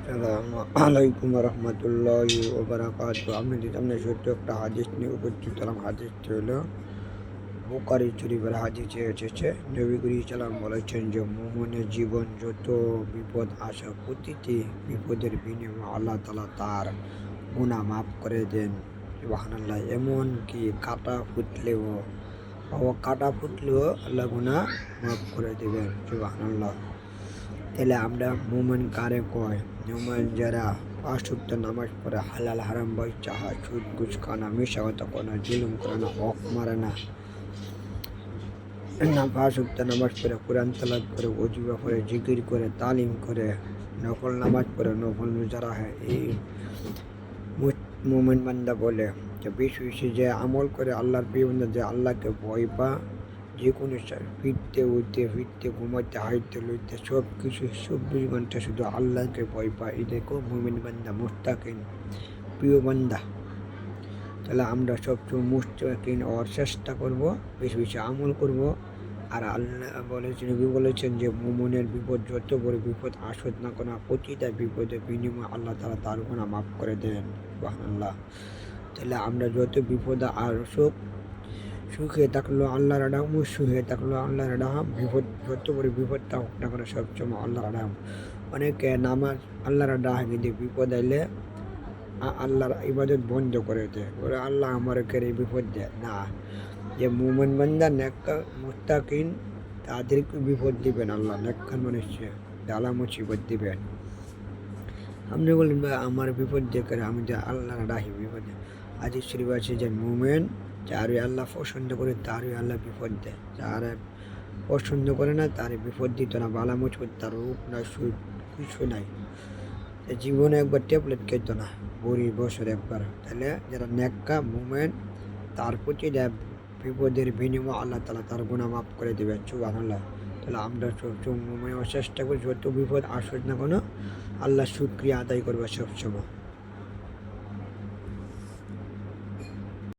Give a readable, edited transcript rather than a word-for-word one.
আসসালামু আলাইকুম রহমতুল্লাহি ওবারাকাতু। আপনাদের সামনে ছোট্ট একটা হাদিস নিয়ে উপস্থিত হলাম। হাদিসটি হলো বুখারী শরীফের হাদিসে এসেছে। নবী করিম সাল্লাম বলেছেন যে মুমিনের জীবন যত বিপদ আসে প্রতিটি বিপদের বিনিময়ে আল্লাহ তাআলা তার গুনাহ মাফ করে দেন। সুবহানাল্লাহ। এমনকি কাঁটা ফুটলেও আল্লাহ গুনাহ মাফ করে দেবেন। সুবহানাল্লাহ। তাহলে আমরা মুমিন কারে কয়? মুমিন যারা ৫ ওয়াক্ত নামাজ পড়ে, হালাল হারাম বাচ্চা হয়, সুদ ঘুষ খায় না, মিথ্যা কথা কয় না, জুলুম করে না, হক মারে না, ৫ ওয়াক্ত নামাজ পড়ে, কোরআন তেলাওয়াত করে, ওযিফা পড়ে, জিকির করে, তালিম করে, নফল নামাজ পড়ে, নফল রোজা রাখে, এই মুমিন বান্দা বলে। যে বেশি যে আমল করে আল্লাহর প্রিয় বান্দা, যে আল্লাহকে ভয় পা, যে কোনো ফিরতে উঠতে ফিরতে ঘুমাইতে হাইতে লইতে সব কিছু ২৪ ঘন্টা শুধু আল্লাহকে ভয় পায়, এদেরকেও মুমিন বান্দা, মুস্তাকিন প্রিয় বান্দা। তাহলে আমরা সবসময় মুস্তাকিন হওয়ার চেষ্টা করব, বেশি বেশি আমল করব। আর আল্লাহ বলেছেন, নবী বলেছেন যে মুমিনের বিপদ যত বড় বিপদ আসুক না কেন, প্রতিটা বিপদের বিনিময়ে আল্লাহ তাআলা তার গুনাহ মাফ করে দেন। সুবহানাল্লাহ। তাহলে আমরা যত বিপদ আসুক, সুখে থাকলেও আল্লাহর রাহাম, সুখে থাকলেও আল্লাহর রাহাম, বিপদ যত বড় বিপদটা হোক না কেন সবসময় আল্লাহর রাহাম। অনেকে নামাজ আল্লাহর রাহাম, কিন্তু বিপদ আইলে আল্লাহর ইবাদত বন্ধ করে দেয়, ওরা আল্লাহ আমাকে এই বিপদ দেয় না। যে মুমিন বান্দা নেককার মুত্তাকিন, তাদেরকে বিপদ দিবেন আল্লাহ, নেককার মানুষকে জ্বালা মুসিবত দিবেন। আপনি বলেন ভাই আমার বিপদ দেখে আমি যে আল্লাহর রাহি বিপদ। হাদিস শরীফ আছে যে মুমিন যারই আল্লাহ পছন্দ করে তারই আল্লাহ বিপদ দেয়, যারা পছন্দ করে না তার বিপদ দিত না। বালা মুসিবত তার রূপ না, সুখ কিছু নাই। জীবনে একবার ট্যাবলেট খেত না, ২০ বছর একবার। তাহলে যারা নেককার মুমিন, তার প্রতি বিপদের বিনিময়ে আল্লাহ তাআলা তার গুনাহ মাফ করে দেবেন। সুবহানাল্লাহ। তাহলে আমরা সবসময় মুমিন হওয়ার চেষ্টা করি, যত বিপদ আসুক না কেন আল্লাহর শুকরিয়া আদায় করবে সবসময়।